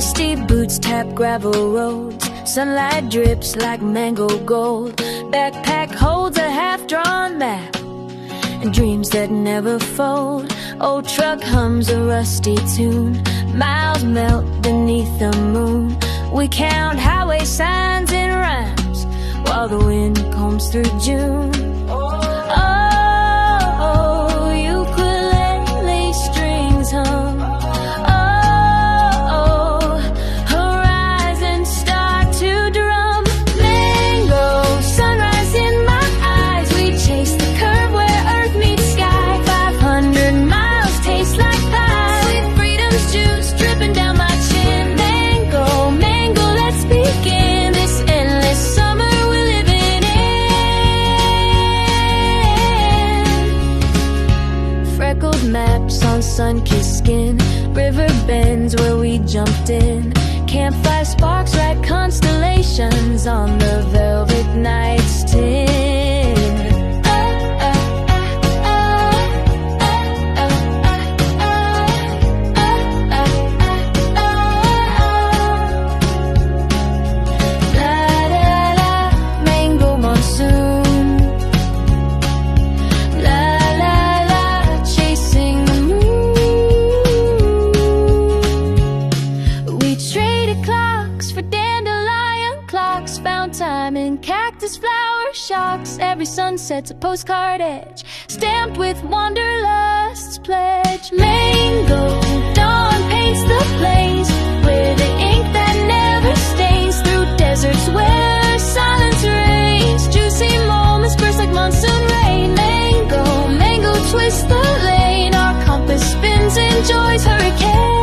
Rusty boots tap gravel roads, sunlight drips like mango gold. Backpack holds a half-drawn map and dreams that never fold. Old truck hums a rusty tune, miles melt beneath the moon. We count highway signs and rhymes while the wind combs through June. Oh, ukulele strings hum. Oh, horizons start to drum. Mango, sunrise in my eyes. We chase the curve where earth meets sky. 500 miles taste like pie. Sweet freedom's juice dripping down my chin. Mango, mango, let's begin this endless summer we're living in. Freckled maps on sun-kissed skin, river bends where we jumped in. Campfire sparks write constellations on the velvet night's tin. Mango monsoon. La la la, chasing the moon. We traded clocks for dandelion clocks, found time in cactus flower shocks. Every sunset's a postcard edge, stamped with wanderlust's pledge. Mango, dawn paints the place where the ink that never stains. Through deserts where silence reigns, juicy moments burst like monsoon rain. Mango, mango, twist the lane. Our compass spins in joy's hurricane.